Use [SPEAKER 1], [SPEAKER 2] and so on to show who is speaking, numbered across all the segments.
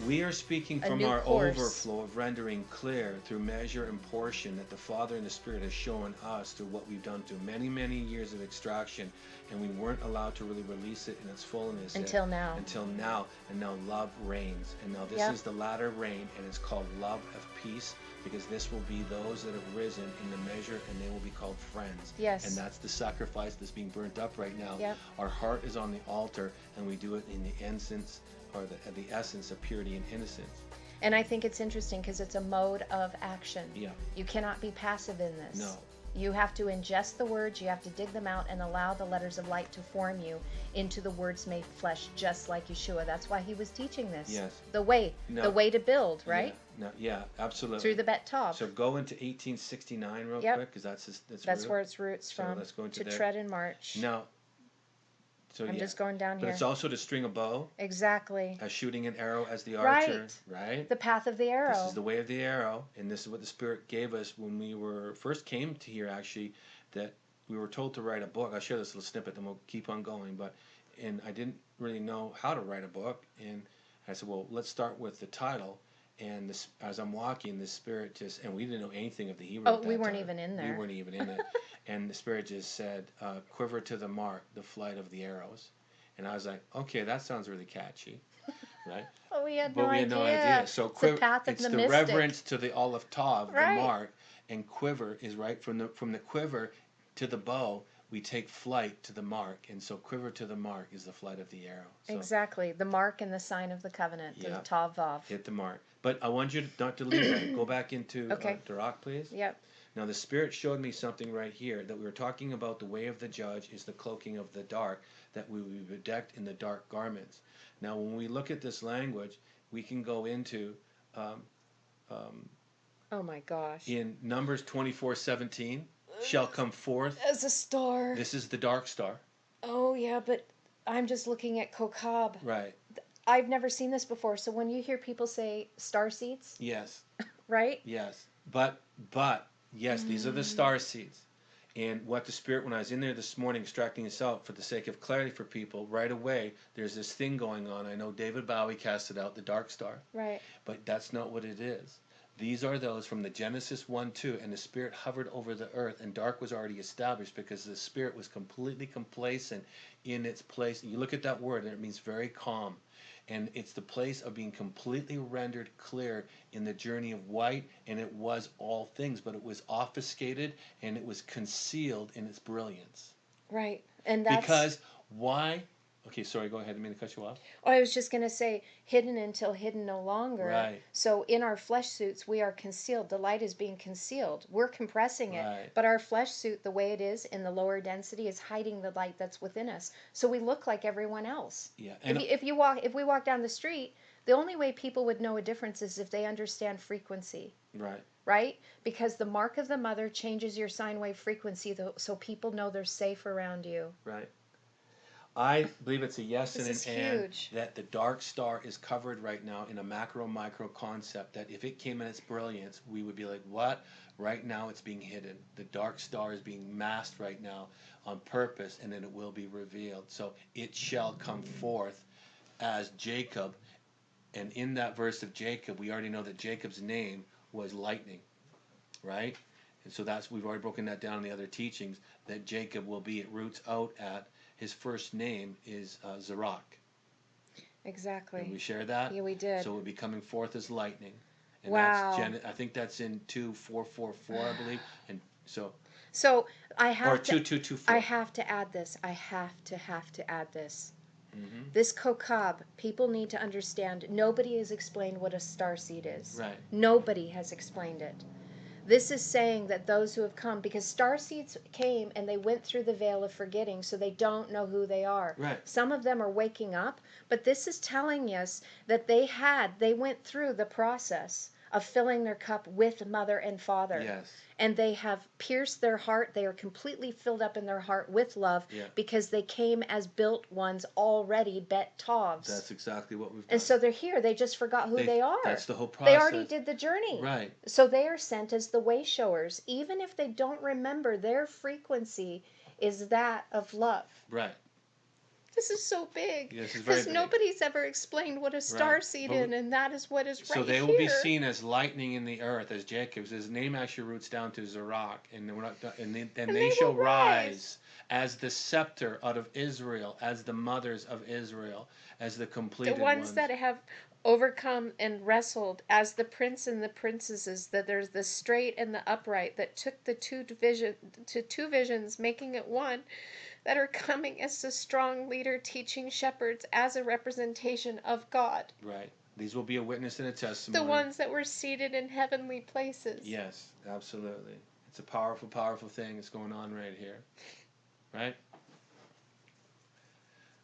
[SPEAKER 1] We are speaking
[SPEAKER 2] a
[SPEAKER 1] from
[SPEAKER 2] new
[SPEAKER 1] our
[SPEAKER 2] course.
[SPEAKER 1] overflow of rendering clear through measure and portion that the Father and the Spirit has shown us through what we've done through many, many years of extraction, and we weren't allowed to really release it in its fullness
[SPEAKER 2] Until now.
[SPEAKER 1] Until now, and now love reigns. And now this
[SPEAKER 2] Yep.
[SPEAKER 1] is the latter rain, and it's called love of peace, because this will be those that have risen in the measure, and they will be called friends.
[SPEAKER 2] Yes.
[SPEAKER 1] And that's the sacrifice that's being burnt up right now.
[SPEAKER 2] Yep.
[SPEAKER 1] Our heart is on the altar, and we do it in the incense, or the essence of purity and innocence.
[SPEAKER 2] And I think it's interesting because it's a mode of action.
[SPEAKER 1] Yeah.
[SPEAKER 2] You cannot be passive in this.
[SPEAKER 1] No.
[SPEAKER 2] You have to ingest the words, you have to dig them out and allow the letters of light to form you into the words made flesh, just like Yeshua. That's why he was teaching this.
[SPEAKER 1] Yes.
[SPEAKER 2] The way to build, right?
[SPEAKER 1] Yeah, absolutely.
[SPEAKER 2] Through the Bet Tov.
[SPEAKER 1] So go into 1869 real quick, because that's
[SPEAKER 2] where its roots
[SPEAKER 1] so
[SPEAKER 2] from.
[SPEAKER 1] let's go into
[SPEAKER 2] to
[SPEAKER 1] there.
[SPEAKER 2] tread and march.
[SPEAKER 1] Now, so
[SPEAKER 2] I'm just going down
[SPEAKER 1] but
[SPEAKER 2] here.
[SPEAKER 1] it's also to string a bow.
[SPEAKER 2] Exactly.
[SPEAKER 1] As shooting an arrow as the archer, right?
[SPEAKER 2] The path of the arrow.
[SPEAKER 1] This is the way of the arrow, and this is what the Spirit gave us when we first came to here, actually, that we were told to write a book. I'll share this little snippet, then we'll keep on going. And I didn't really know how to write a book, and I said, well, let's start with the title. And as I'm walking, the Spirit just, and we didn't know anything of the Hebrew.
[SPEAKER 2] Oh, we weren't even in there.
[SPEAKER 1] We weren't even in it. And the Spirit just said, quiver to the mark, the flight of the arrows. And I was like, okay, that sounds really catchy, right?
[SPEAKER 2] But we had
[SPEAKER 1] no idea. So
[SPEAKER 2] quiver, it's
[SPEAKER 1] the reverence to the Aleph Tav, the mark, and quiver is right from the quiver to the bow. We take flight to the mark, and so quiver to the mark is the flight of the arrow. So,
[SPEAKER 2] exactly, the mark and the sign of the covenant, the Tav Vav.
[SPEAKER 1] Hit the mark. But I want you not to leave that. Go back into Durak, please.
[SPEAKER 2] Yep.
[SPEAKER 1] Now the Spirit showed me something right here, that we were talking about the way of the judge is the cloaking of the dark, that we will be bedecked in the dark garments. Now when we look at this language, we can go into
[SPEAKER 2] oh my gosh.
[SPEAKER 1] In Numbers 24:17, shall come forth
[SPEAKER 2] as a star.
[SPEAKER 1] This is the dark star.
[SPEAKER 2] Oh yeah, but I'm just looking at Kokab.
[SPEAKER 1] Right.
[SPEAKER 2] I've never seen this before. So when you hear people say star seeds,
[SPEAKER 1] yes,
[SPEAKER 2] right?
[SPEAKER 1] Yes, but yes, these are the star seeds. And what the Spirit, when I was in there this morning extracting this out for the sake of clarity for people, right away there's this thing going on. I know David Bowie casted out the dark star.
[SPEAKER 2] Right.
[SPEAKER 1] But that's not what it is. These are those from the Genesis 1:2, and the Spirit hovered over the earth, and dark was already established because the Spirit was completely complacent in its place. You look at that word, and it means very calm. And it's the place of being completely rendered clear in the journey of white, and it was all things, but it was obfuscated and it was concealed in its brilliance.
[SPEAKER 2] Right. And that's
[SPEAKER 1] because why? Okay, sorry, go ahead. I didn't mean to cut you off.
[SPEAKER 2] Oh, I was just going to say, hidden until hidden no longer.
[SPEAKER 1] Right.
[SPEAKER 2] So in our flesh suits, we are concealed. The light is being concealed. We're compressing it.
[SPEAKER 1] Right.
[SPEAKER 2] But our flesh suit, the way it is in the lower density, is hiding the light that's within us. So we look like everyone else.
[SPEAKER 1] Yeah. And
[SPEAKER 2] if we walk down the street, the only way people would know a difference is if they understand frequency.
[SPEAKER 1] Right.
[SPEAKER 2] Right? Because the mark of the mother changes your sine wave frequency, so people know they're safe around you.
[SPEAKER 1] Right. I believe it's a yes and an
[SPEAKER 2] huge.
[SPEAKER 1] That the dark star is covered right now in a macro-micro concept, that if it came in its brilliance, we would be like, what? Right now it's being hidden. The dark star is being masked right now on purpose, and then it will be revealed. So it shall come forth as Jacob, and in that verse of Jacob, we already know that Jacob's name was lightning, right? And so we've already broken that down in the other teachings, that Jacob will be, it roots out at, his first name is Zerak.
[SPEAKER 2] Exactly.
[SPEAKER 1] And we share that?
[SPEAKER 2] Yeah, we did.
[SPEAKER 1] So it will be coming forth as lightning. And
[SPEAKER 2] wow.
[SPEAKER 1] I think that's in 2444, I believe. And so
[SPEAKER 2] I have
[SPEAKER 1] or 2224.
[SPEAKER 2] I have to add this. I have to add this.
[SPEAKER 1] Mm-hmm.
[SPEAKER 2] This kokab, people need to understand, nobody has explained what a starseed is.
[SPEAKER 1] Right.
[SPEAKER 2] Nobody has explained it. This is saying that those who have come, because starseeds came and they went through the veil of forgetting, so they don't know who they are.
[SPEAKER 1] Right.
[SPEAKER 2] Some of them are waking up, but this is telling us that they went through the process of filling their cup with mother and father.
[SPEAKER 1] Yes.
[SPEAKER 2] And they have pierced their heart. They are completely filled up in their heart with love because they came as built ones already, bet tovs.
[SPEAKER 1] That's exactly what we've done.
[SPEAKER 2] And so they're here. They just forgot who they are.
[SPEAKER 1] That's the whole process.
[SPEAKER 2] They already did the journey.
[SPEAKER 1] Right.
[SPEAKER 2] So they are sent as the way showers. Even if they don't remember, their frequency is that of love.
[SPEAKER 1] Right.
[SPEAKER 2] This is so big.
[SPEAKER 1] This is very
[SPEAKER 2] Because
[SPEAKER 1] big.
[SPEAKER 2] nobody's ever explained what a star seed
[SPEAKER 1] But
[SPEAKER 2] is, and that is what is right
[SPEAKER 1] so they
[SPEAKER 2] here.
[SPEAKER 1] will be seen as lightning in the earth, as Jacob's. His name actually roots down to Zerach, and they shall
[SPEAKER 2] will
[SPEAKER 1] rise as the scepter out of Israel, as the mothers of Israel, as the completed
[SPEAKER 2] The ones that have overcome and wrestled, as the prince and the princesses, that there's the straight and the upright, that took the two visions, making it one, that are coming as the strong leader teaching shepherds as a representation of God.
[SPEAKER 1] Right. These will be a witness and a testimony.
[SPEAKER 2] The ones that were seated in heavenly places.
[SPEAKER 1] Yes, absolutely. It's a powerful, powerful thing that's going on right here. Right?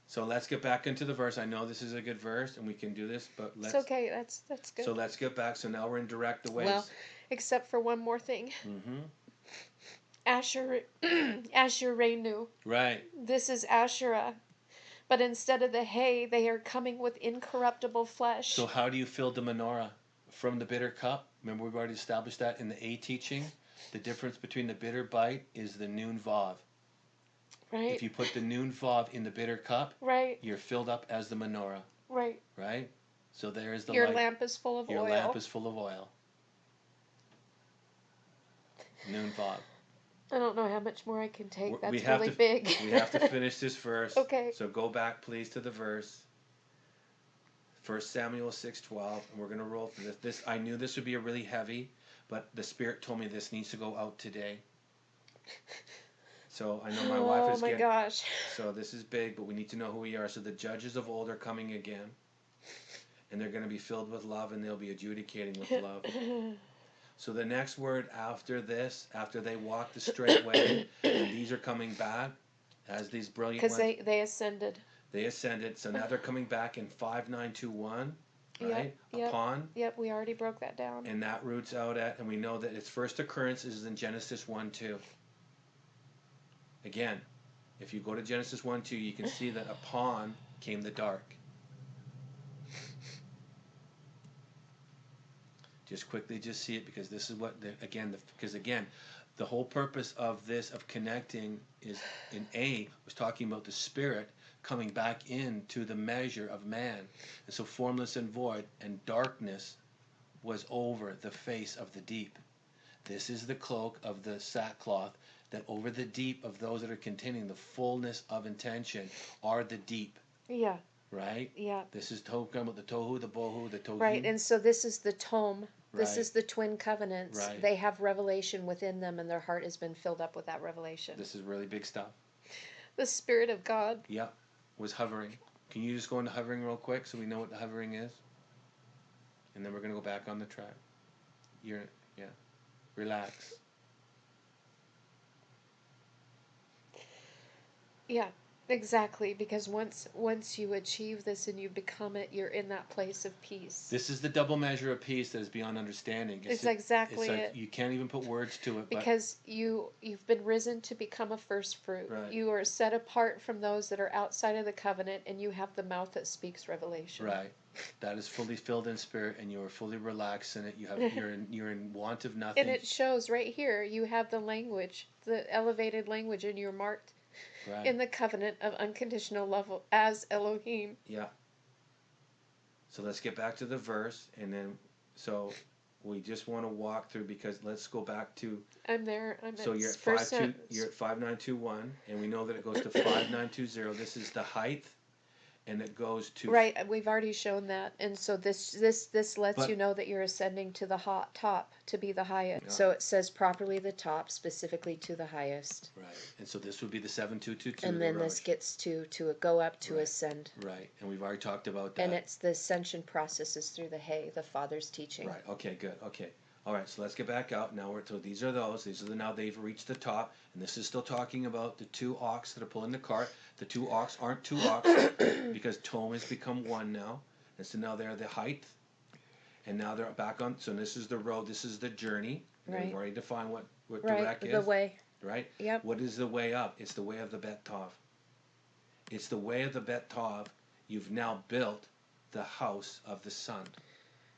[SPEAKER 1] So let's get back into the verse. I know this is a good verse, and we can do this, but let's...
[SPEAKER 2] It's okay, that's good.
[SPEAKER 1] So let's get back. So now we're in direct the ways.
[SPEAKER 2] Well, except for one more thing.
[SPEAKER 1] Mm-hmm.
[SPEAKER 2] Asherenu.
[SPEAKER 1] Right.
[SPEAKER 2] This is Asherah. But instead of the hay, they are coming with incorruptible flesh.
[SPEAKER 1] So how do you fill the menorah? From the bitter cup? Remember, we've already established that in the A teaching. The difference between the bitter bite is the noon vav.
[SPEAKER 2] Right.
[SPEAKER 1] If you put the noon vav in the bitter cup,
[SPEAKER 2] right,
[SPEAKER 1] you're filled up as the menorah.
[SPEAKER 2] Right.
[SPEAKER 1] Right? So there's the
[SPEAKER 2] Your
[SPEAKER 1] light.
[SPEAKER 2] lamp is full of
[SPEAKER 1] Your
[SPEAKER 2] oil.
[SPEAKER 1] Your lamp is full of oil. Noon vav.
[SPEAKER 2] I don't know how much more I can take. That's
[SPEAKER 1] really
[SPEAKER 2] big.
[SPEAKER 1] We have to finish this verse.
[SPEAKER 2] Okay.
[SPEAKER 1] So go back, please, to the verse. 1 Samuel 6:12, and we're going to roll through this. I knew this would be a really heavy, but the Spirit told me this needs to go out today. So I know my wife is
[SPEAKER 2] Oh my gosh.
[SPEAKER 1] So this is big, but we need to know who we are. So the judges of old are coming again, and they're going to be filled with love, and they'll be adjudicating with love. So the next word after this, after they walk the straight way, and these are coming back as these brilliant ones.
[SPEAKER 2] Because they ascended.
[SPEAKER 1] They ascended, so now they're coming back in 5921, right?
[SPEAKER 2] Yep.
[SPEAKER 1] Upon.
[SPEAKER 2] Yep, we already broke that down.
[SPEAKER 1] And that roots out at, and we know that its first occurrence is in Genesis 1:2. Again, if you go to Genesis 1:2, you can see that upon came the dark. Just quickly just see it, because this is what, because the whole purpose of this, of connecting, is in A, was talking about the Spirit coming back into the measure of man. And so formless and void, and darkness was over the face of the deep. This is the cloak of the sackcloth, that over the deep of those that are containing the fullness of intention are the deep.
[SPEAKER 2] Yeah.
[SPEAKER 1] Right?
[SPEAKER 2] Yeah.
[SPEAKER 1] This is talking about the tohu, the bohu, the tohu.
[SPEAKER 2] Right, and so this is the tome. This
[SPEAKER 1] Right.
[SPEAKER 2] is the twin covenants.
[SPEAKER 1] Right.
[SPEAKER 2] They have revelation within them, and their heart has been filled up with that revelation.
[SPEAKER 1] This is really big stuff.
[SPEAKER 2] The Spirit of God.
[SPEAKER 1] Yeah, was hovering. Can you just go into hovering real quick so we know what the hovering is? And then we're going to go back on the track. Relax.
[SPEAKER 2] Yeah, exactly. Because once you achieve this and you become it, you're in that place of peace.
[SPEAKER 1] This is the double measure of peace that is beyond understanding.
[SPEAKER 2] It's exactly
[SPEAKER 1] like
[SPEAKER 2] it.
[SPEAKER 1] You can't even put words to it.
[SPEAKER 2] Because you've been risen to become a first fruit.
[SPEAKER 1] Right.
[SPEAKER 2] You are set apart from those that are outside of the covenant, and you have the mouth that speaks revelation.
[SPEAKER 1] Right. That is fully filled in spirit, and you are fully relaxed in it. You're in want of nothing.
[SPEAKER 2] And it shows right here. You have the language, the elevated language, and you're marked in the covenant of unconditional love as Elohim.
[SPEAKER 1] Yeah. So let's get back to the verse, and then we just want to walk through, because let's go back to.
[SPEAKER 2] I'm there.
[SPEAKER 1] So you're at You're at 5921, and we know that it goes to 5920. This is the height, and it goes to.
[SPEAKER 2] Right, we've already shown that, and so this lets you know that you're ascending to the top, to be the highest. Yeah. So it says properly the top, specifically to the highest.
[SPEAKER 1] Right, and so this would be the 7222.
[SPEAKER 2] And then this gets to go up to ascend.
[SPEAKER 1] Right, and we've already talked about that.
[SPEAKER 2] And it's the ascension processes through the hay, the Father's teaching.
[SPEAKER 1] Right. Okay. Good. Okay. All right. So let's get back out now. These are now they've reached the top, and this is still talking about the two ox that are pulling the cart. The two ox aren't two ox because tome has become one now, and so now they're the height, and now they're back on. So this is the road. This is the journey.
[SPEAKER 2] Right.
[SPEAKER 1] We've already defined what
[SPEAKER 2] right.
[SPEAKER 1] direct is.
[SPEAKER 2] The way.
[SPEAKER 1] Right.
[SPEAKER 2] Yep.
[SPEAKER 1] What is the way up? It's the way of the Bet Tov. It's the way of the Bet Tov. You've now built the house of the sun.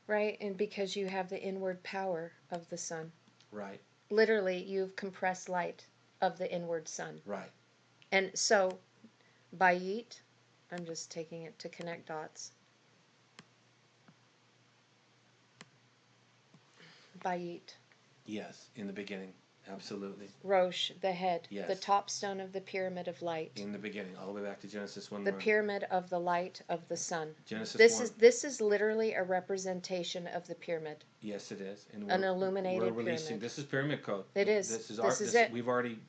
[SPEAKER 2] Right, and because you have the inward power of the sun.
[SPEAKER 1] Right.
[SPEAKER 2] Literally, you've compressed light of the inward sun.
[SPEAKER 1] Right.
[SPEAKER 2] And so, Bayit I'm just taking it to connect dots. Bayit.
[SPEAKER 1] Yes, in the beginning. Absolutely.
[SPEAKER 2] Rosh, the head.
[SPEAKER 1] Yes.
[SPEAKER 2] The top stone of the pyramid of light.
[SPEAKER 1] In the beginning, all the way back to Genesis 1.
[SPEAKER 2] The pyramid of the light of the sun.
[SPEAKER 1] Genesis 1.
[SPEAKER 2] This is literally a representation of the pyramid.
[SPEAKER 1] Yes, it is. And
[SPEAKER 2] an illuminated
[SPEAKER 1] we're releasing.
[SPEAKER 2] pyramid.
[SPEAKER 1] This is pyramid code.
[SPEAKER 2] It is.
[SPEAKER 1] This is
[SPEAKER 2] it.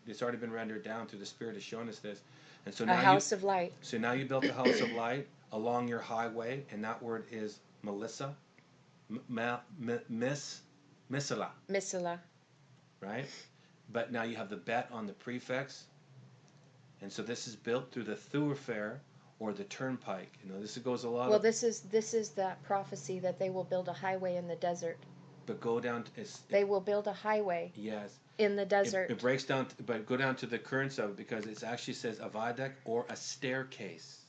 [SPEAKER 1] It's already been rendered down through the Spirit is showing us this. And so
[SPEAKER 2] A
[SPEAKER 1] now
[SPEAKER 2] house of light.
[SPEAKER 1] So now you built a house of light along your highway, and that word is Melissa, Misala, right? But now you have the bet on the prefix, and so this is built through the thoroughfare or the turnpike. You know, this goes a lot.
[SPEAKER 2] Well, this is that prophecy that they will build a highway in the desert.
[SPEAKER 1] But go down.
[SPEAKER 2] They will build a highway.
[SPEAKER 1] Yes.
[SPEAKER 2] In the desert.
[SPEAKER 1] It breaks down, but go down to the currents of it because it actually says a viaduct or a staircase.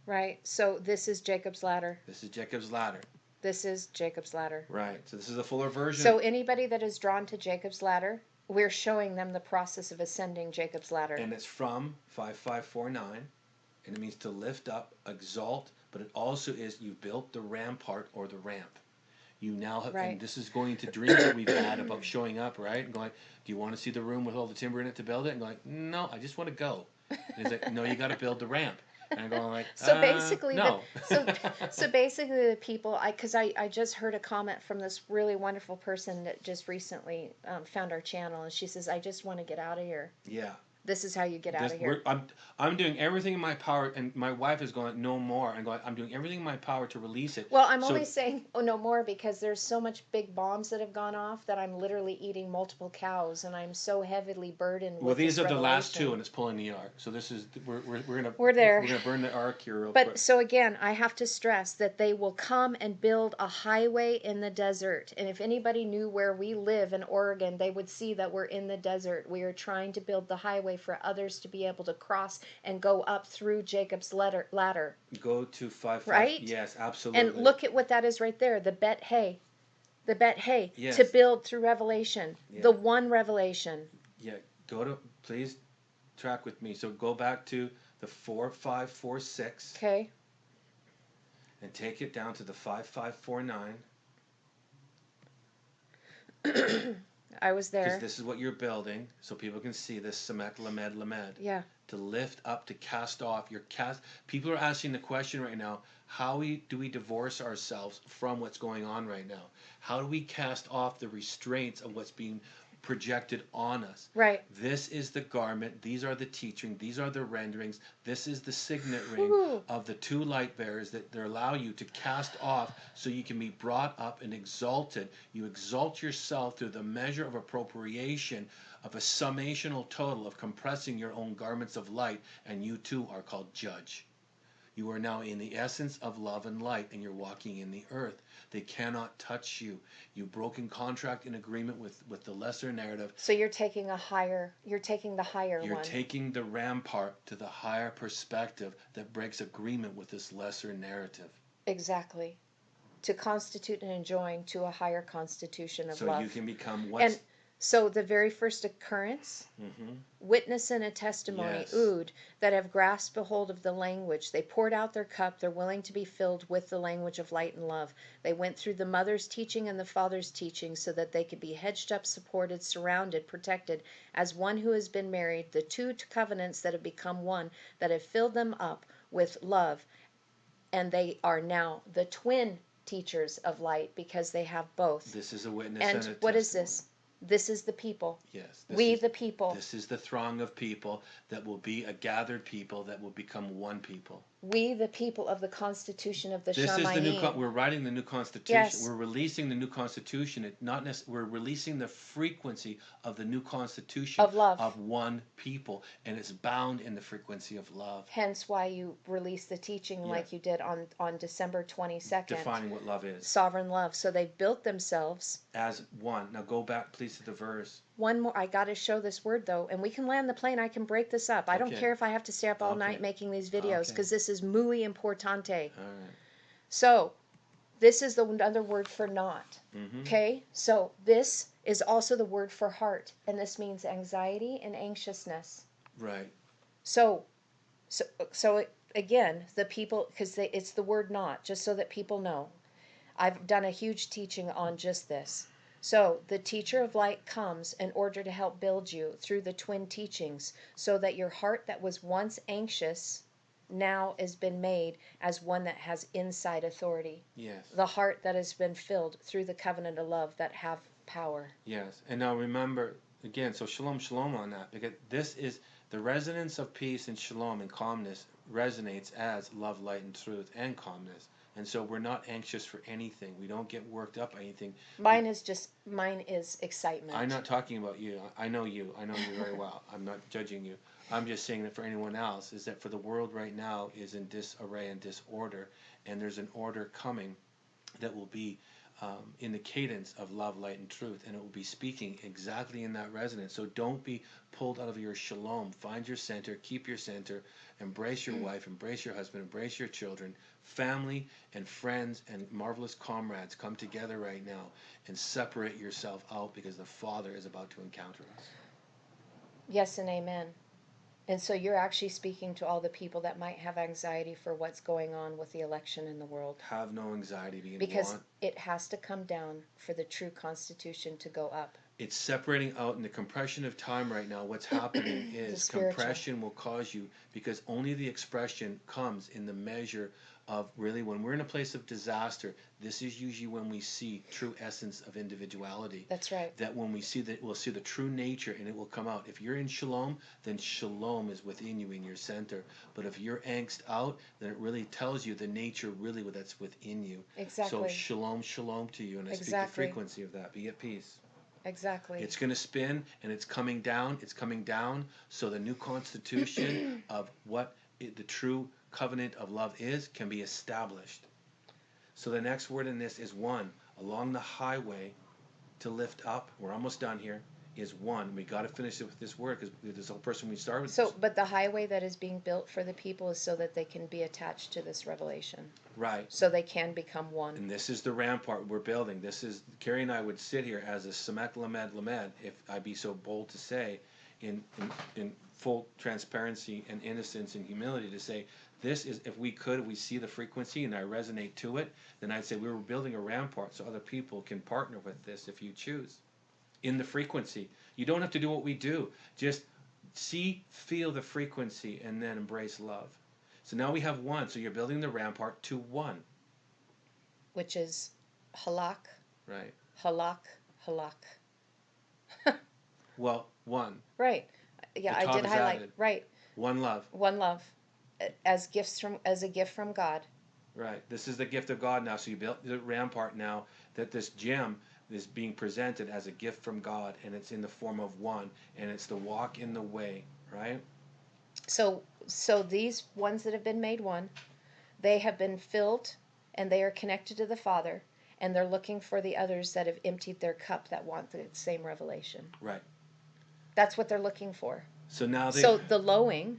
[SPEAKER 2] Right. So this is Jacob's ladder.
[SPEAKER 1] This is Jacob's ladder.
[SPEAKER 2] This is Jacob's ladder.
[SPEAKER 1] Right. So this is a fuller version.
[SPEAKER 2] So anybody that is drawn to Jacob's ladder, we're showing them the process of ascending Jacob's ladder.
[SPEAKER 1] And it's from 5549, and it means to lift up, exalt, but it also is you built the rampart or the ramp. You now have,
[SPEAKER 2] right.
[SPEAKER 1] And this is going to dreams that we've had about showing up, right? And going, do you want to see the room with all the timber in it to build it? And going, no, I just want to go. And he's like, no, you got to build the ramp. And I'm going like,
[SPEAKER 2] so basically,
[SPEAKER 1] no.
[SPEAKER 2] So basically, the people, because I just heard a comment from this really wonderful person that just recently found our channel, and she says, I just want to get out of here.
[SPEAKER 1] Yeah.
[SPEAKER 2] This is how you get out of here.
[SPEAKER 1] I'm doing everything in my power, and my wife is going, no more. I'm going, I'm doing everything in my power to release it.
[SPEAKER 2] Well, I'm only saying, no more, because there's so much big bombs that have gone off that I'm literally eating multiple cows, and I'm so heavily burdened with
[SPEAKER 1] these
[SPEAKER 2] this
[SPEAKER 1] are the last
[SPEAKER 2] revelation.
[SPEAKER 1] two, and it's pulling the ark. So this is, we're there.
[SPEAKER 2] We're
[SPEAKER 1] gonna burn the ark here real quick.
[SPEAKER 2] But so again, I have to stress that they will come and build a highway in the desert. And if anybody knew where we live in Oregon, they would see that we're in the desert. We are trying to build the highway for others to be able to cross and go up through Jacob's ladder.
[SPEAKER 1] Go to 5.
[SPEAKER 2] Right?
[SPEAKER 1] Yes, absolutely.
[SPEAKER 2] And look at what that is right there. The bet hey.
[SPEAKER 1] Yes.
[SPEAKER 2] To build through revelation.
[SPEAKER 1] Yeah.
[SPEAKER 2] The one revelation.
[SPEAKER 1] Yeah. Please track with me. So go back to the 4546.
[SPEAKER 2] Okay.
[SPEAKER 1] And take it down to the 5549.
[SPEAKER 2] I was there.
[SPEAKER 1] Because this is what you're building, so people can see this Samek Lamed.
[SPEAKER 2] Yeah.
[SPEAKER 1] To lift up, to cast off. People are asking the question right now, how do we divorce ourselves from what's going on right now? How do we cast off the restraints of what's being projected on us?
[SPEAKER 2] Right.
[SPEAKER 1] This is the garment. These are the teaching. These are the renderings. This is the signet ring of the two light bearers that they allow you to cast off so you can be brought up and exalted. You exalt yourself through the measure of appropriation of a summational total of compressing your own garments of light, and you too are called judge. You are now in the essence of love and light, and you're walking in the earth. They cannot touch you. You broke in contract and agreement with the lesser narrative.
[SPEAKER 2] So you're taking the higher
[SPEAKER 1] You're
[SPEAKER 2] one.
[SPEAKER 1] taking the rampart to the higher perspective that breaks agreement with this lesser narrative.
[SPEAKER 2] Exactly. To constitute and enjoin to a higher constitution of
[SPEAKER 1] so
[SPEAKER 2] love.
[SPEAKER 1] So you can become
[SPEAKER 2] And so the very first occurrence, witness and a testimony,
[SPEAKER 1] yes.
[SPEAKER 2] ood, that have grasped a hold of the language. They poured out their cup. They're willing to be filled with the language of light and love. They went through the mother's teaching and the father's teaching so that they could be hedged up, supported, surrounded, protected as one who has been married, the two covenants that have become one, that have filled them up with love. And they are now the twin teachers of light because they have both.
[SPEAKER 1] This is a witness and a testimony.
[SPEAKER 2] And what is this? This is the people.
[SPEAKER 1] Yes.
[SPEAKER 2] The people.
[SPEAKER 1] This is the throng of people that will be a gathered people that will become one people.
[SPEAKER 2] We, the people of the Constitution of the Shamayim.
[SPEAKER 1] This is the new. We're writing the new Constitution.
[SPEAKER 2] Yes.
[SPEAKER 1] We're releasing the new Constitution. We're releasing the frequency of the new Constitution
[SPEAKER 2] of love
[SPEAKER 1] of one people, and it's bound in the frequency of love.
[SPEAKER 2] Hence, why you released the teaching like you did on December 22nd.
[SPEAKER 1] Defining what love is.
[SPEAKER 2] Sovereign love. So they've built themselves
[SPEAKER 1] as one. Now go back, please, to the verse.
[SPEAKER 2] One more. I got to show this word though, and we can land the plane. I can break this up. I don't care if I have to stay up all night making these videos because this is muy importante.
[SPEAKER 1] All right.
[SPEAKER 2] So, this is the other word for not. Okay? So, this is also the word for heart, and this means anxiety and anxiousness.
[SPEAKER 1] Right.
[SPEAKER 2] So again, the people, because it's the word not, just so that people know. I've done a huge teaching on just this. So, the teacher of light comes in order to help build you through the twin teachings so that your heart that was once anxious now has been made as one that has inside authority.
[SPEAKER 1] Yes.
[SPEAKER 2] The heart that has been filled through the covenant of love that have power.
[SPEAKER 1] Yes. And now remember, again, so shalom, shalom on that, because this is the resonance of peace and shalom and calmness resonates as love, light, and truth and calmness. And so we're not anxious for anything. We don't get worked up by anything.
[SPEAKER 2] Mine is excitement.
[SPEAKER 1] I'm not talking about you. I know you. I know you very well. I'm not judging you. I'm just saying that for anyone else, is that for the world right now is in disarray and disorder, and there's an order coming that will be in the cadence of love, light, and truth, and it will be speaking exactly in that resonance. So don't be pulled out of your shalom. Find your center, keep your center, embrace your wife, embrace your husband, embrace your children, family and friends and marvelous comrades. Come together right now and separate yourself out because the Father is about to encounter us.
[SPEAKER 2] Yes and amen. And so you're actually speaking to all the people that might have anxiety for what's going on with the election in the world.
[SPEAKER 1] Have no anxiety.
[SPEAKER 2] Because it has to come down for the true constitution to go up.
[SPEAKER 1] It's separating out in the compression of time right now. What's happening is compression will cause you, because only the expression comes in the measure of really when we're in a place of disaster. This is usually when we see true essence of individuality.
[SPEAKER 2] That's right.
[SPEAKER 1] That when we see that, we'll see the true nature and it will come out. If you're in shalom, then shalom is within you in your center. But if you're angst out, then it really tells you the nature really that's within you.
[SPEAKER 2] Exactly.
[SPEAKER 1] So shalom, shalom to you, and I speak the frequency of that. Be at peace.
[SPEAKER 2] Exactly.
[SPEAKER 1] It's going to spin and it's coming down. It's coming down. So the new constitution of what the true covenant of love is can be established. So the next word in this is one. Along the highway to lift up, we're almost done here, is one. We got to finish it with this word because this whole person we started with.
[SPEAKER 2] So, but the highway that is being built for the people is so that they can be attached to this revelation.
[SPEAKER 1] Right.
[SPEAKER 2] So they can become one.
[SPEAKER 1] And this is the rampart we're building. This is, Carrie and I would sit here as a Samek Lamed, if I'd be so bold to say, in full transparency and innocence and humility to say, this is, if we see the frequency and I resonate to it, then I'd say we were building a rampart so other people can partner with this if you choose. In the frequency. You don't have to do what we do. Just feel the frequency, and then embrace love. So now we have one. So you're building the rampart to one.
[SPEAKER 2] Which is halak.
[SPEAKER 1] Right.
[SPEAKER 2] Halak.
[SPEAKER 1] Well, one.
[SPEAKER 2] Right. Yeah, I did highlight.
[SPEAKER 1] Added.
[SPEAKER 2] Right.
[SPEAKER 1] One love.
[SPEAKER 2] One love. As a gift from God.
[SPEAKER 1] Right. This is the gift of God now. So you built the rampart now that this gem is being presented as a gift from God, and it's in the form of one, and it's the walk in the way, right?
[SPEAKER 2] So these ones that have been made one, they have been filled, and they are connected to the Father, and they're looking for the others that have emptied their cup that want the same revelation.
[SPEAKER 1] Right.
[SPEAKER 2] That's what they're looking for.
[SPEAKER 1] So now
[SPEAKER 2] so the lowing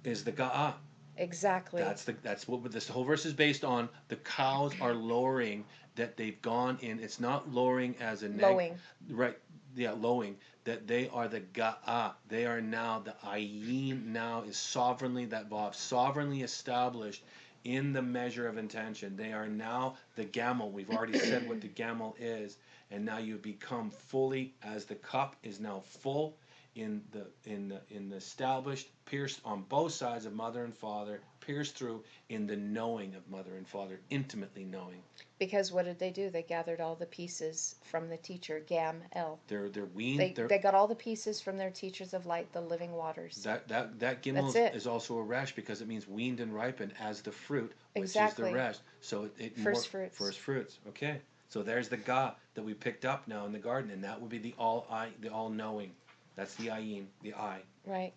[SPEAKER 1] is the ga'ah.
[SPEAKER 2] Exactly.
[SPEAKER 1] That's what this whole verse is based on. The cows are lowering, that they've gone in. It's not lowering as a
[SPEAKER 2] lowing.
[SPEAKER 1] Right. Yeah, lowing. That they are the ga'ah. They are now the ayin. Now is sovereignly that vav, sovereignly established in the measure of intention. They are now the gamel. We've already said what the gamel is, and now you become fully, as the cup is now full. In the established, pierced on both sides of mother and father, pierced through in the knowing of mother and father, intimately knowing.
[SPEAKER 2] Because what did they do? They gathered all the pieces from the teacher, Gam-El.
[SPEAKER 1] They're weaned.
[SPEAKER 2] They got all the pieces from their teachers of light, the living waters.
[SPEAKER 1] That gimel is also a resh, because it means weaned and ripened as the fruit, which is the resh. So
[SPEAKER 2] first fruits.
[SPEAKER 1] First fruits. Okay. So there's the ga that we picked up now in the garden, and that would be the all knowing. That's the ayin, the I.
[SPEAKER 2] Right.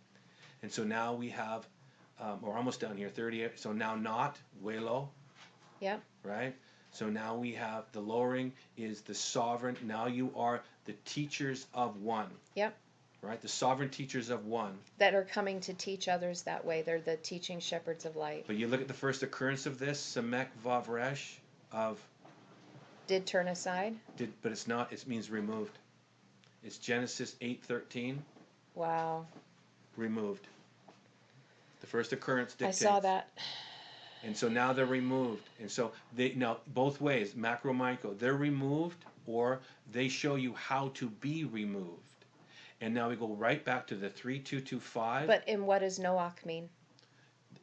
[SPEAKER 1] And so now we have, we're almost down here, 38. So now not, welo.
[SPEAKER 2] Yep.
[SPEAKER 1] Right? So now we have the lowering is the sovereign. Now you are the teachers of one.
[SPEAKER 2] Yep.
[SPEAKER 1] Right? The sovereign teachers of one.
[SPEAKER 2] That are coming to teach others that way. They're the teaching shepherds of light.
[SPEAKER 1] But you look at the first occurrence of this, Samek Vavresh, of...
[SPEAKER 2] Did turn aside.
[SPEAKER 1] But it's not, it means removed. It's Genesis 8:13.
[SPEAKER 2] Wow.
[SPEAKER 1] Removed. The first occurrence dictates.
[SPEAKER 2] I saw that.
[SPEAKER 1] And so now they're removed. And so they now both ways, macro, micro, they're removed or they show you how to be removed. And now we go right back to the 3225.
[SPEAKER 2] But in what does Noach mean?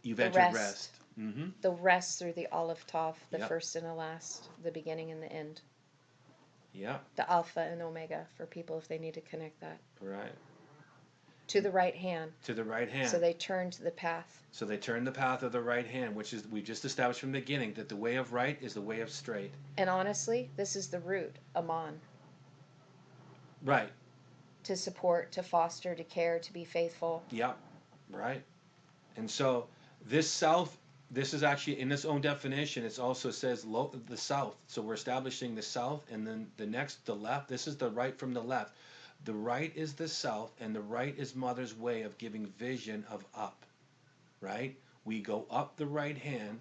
[SPEAKER 1] You've
[SPEAKER 2] The
[SPEAKER 1] entered rest. Mm-hmm.
[SPEAKER 2] The rest through the Aleph Tav, the
[SPEAKER 1] Yep.
[SPEAKER 2] first and the last, the beginning and the end.
[SPEAKER 1] Yeah.
[SPEAKER 2] The Alpha and Omega for people if they need to connect that.
[SPEAKER 1] Right.
[SPEAKER 2] To the right hand.
[SPEAKER 1] To the right hand.
[SPEAKER 2] So they turn to the path.
[SPEAKER 1] So they turn the path of the right hand, which is, we just established from the beginning that the way of right is the way of straight.
[SPEAKER 2] And honestly, this is the root, Aman.
[SPEAKER 1] Right.
[SPEAKER 2] To support, to foster, to care, to be faithful.
[SPEAKER 1] Yep. Right. And so this south, this is actually in its own definition. It also says the south. So we're establishing the south, and then the next, the left. This is the right from the left. The right is the south, and the right is Mother's way of giving vision of up. Right? We go up the right hand,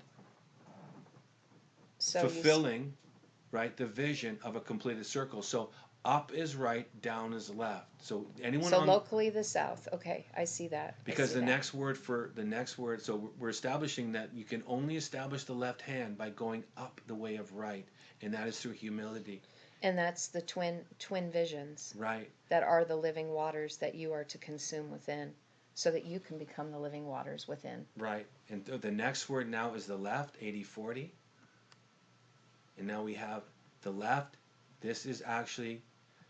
[SPEAKER 2] So
[SPEAKER 1] fulfilling, right, the vision of a completed circle. So up is right, down is left. So anyone
[SPEAKER 2] So
[SPEAKER 1] on
[SPEAKER 2] locally the south. Okay, I see that.
[SPEAKER 1] because the next word, so we're establishing that you can only establish the left hand by going up the way of right, and that is through humility.
[SPEAKER 2] And that's the twin visions.
[SPEAKER 1] Right.
[SPEAKER 2] That are the living waters that you are to consume within, so that you can become the living waters within.
[SPEAKER 1] Right. And the next word now is the left, 80-40. And now we have the left. This is actually,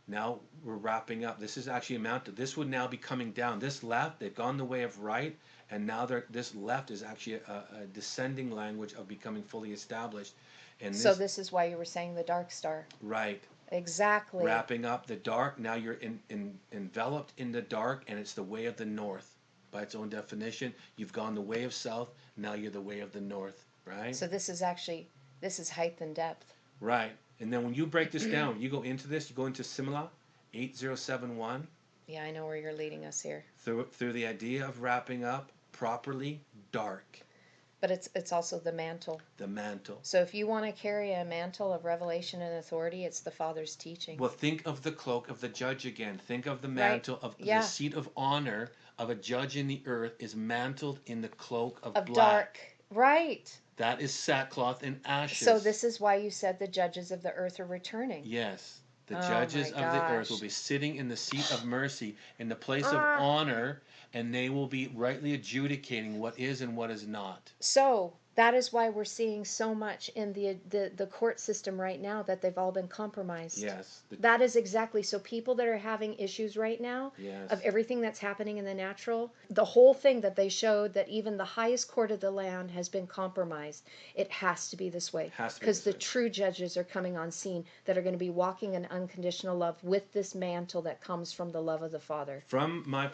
[SPEAKER 1] now we're wrapping up. This is actually a mantle. This would now be coming down. This left, they've gone the way of right, and now this left is actually a descending language of becoming fully established. And
[SPEAKER 2] so this is why you were saying the dark star.
[SPEAKER 1] Right.
[SPEAKER 2] Exactly.
[SPEAKER 1] Wrapping up the dark. Now you're enveloped in the dark, and it's the way of the north. By its own definition, you've gone the way of south. Now you're the way of the north. Right.
[SPEAKER 2] So this is height and depth.
[SPEAKER 1] Right. And then when you break this down, you go into this. You go into Simla, 8071.
[SPEAKER 2] Yeah, I know where you're leading us here.
[SPEAKER 1] Through the idea of wrapping up properly, dark.
[SPEAKER 2] But it's also the mantle.
[SPEAKER 1] The mantle.
[SPEAKER 2] So if you want to carry a mantle of revelation and authority, it's the Father's teaching.
[SPEAKER 1] Well, think of the cloak of the judge again. Think of the mantle of the seat of honor of a judge in the earth is mantled in the cloak of black.
[SPEAKER 2] Dark. Right.
[SPEAKER 1] That is sackcloth and ashes.
[SPEAKER 2] So this is why you said the judges of the earth are returning.
[SPEAKER 1] Yes. The judges of the earth will be sitting in the seat of mercy, in the place of honor, and they will be rightly adjudicating what is and what is not.
[SPEAKER 2] So that is why we're seeing so much in the court system right now that they've all been compromised.
[SPEAKER 1] Yes.
[SPEAKER 2] That is exactly. So people that are having issues right now
[SPEAKER 1] Yes.
[SPEAKER 2] of everything that's happening in the natural, the whole thing that they showed that even the highest court of the land has been compromised. It has to be this way. Because the true judges are coming on scene that are going to be walking in unconditional love with this mantle that comes from the love of the Father.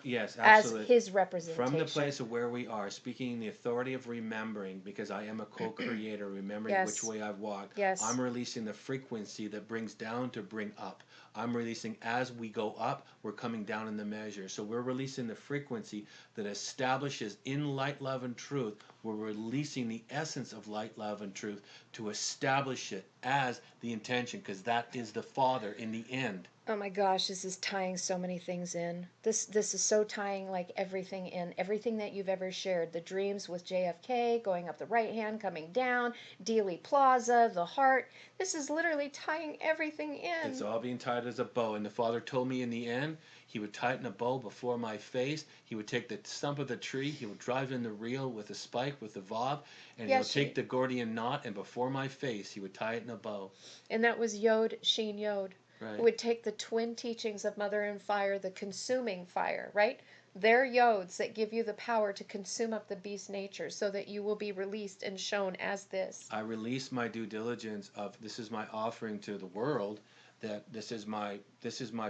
[SPEAKER 1] Yes, absolutely.
[SPEAKER 2] As his representation.
[SPEAKER 1] From the place of where we are, speaking in the authority of remembering, because I am a co-creator, remembering which way I've walked.
[SPEAKER 2] Yes.
[SPEAKER 1] I'm releasing the frequency that brings down to bring up. I'm releasing as we go up, we're coming down in the measure. So we're releasing the frequency that establishes in light, love, and truth. We're releasing the essence of light, love, and truth to establish it as the intention, because that is the Father in the end.
[SPEAKER 2] Oh my gosh, this is tying so many things in. This is so tying like everything in. Everything that you've ever shared. The dreams with JFK, going up the right hand, coming down, Dealey Plaza, the heart. This is literally tying everything in.
[SPEAKER 1] It's all being tied as a bow. And the Father told me in the end, he would tighten a bow before my face. He would take the stump of the tree. He would drive in the reel with a spike, with the vav. And he would take the Gordian knot. And before my face, he would tie it in a bow.
[SPEAKER 2] And that was Yod, Shin, Yod.
[SPEAKER 1] Right.
[SPEAKER 2] It would take the twin teachings of Mother and Fire, the consuming fire, right? They're yods that give you the power to consume up the beast nature so that you will be released and shown as this.
[SPEAKER 1] I release my due diligence of this is my offering to the world, that this is my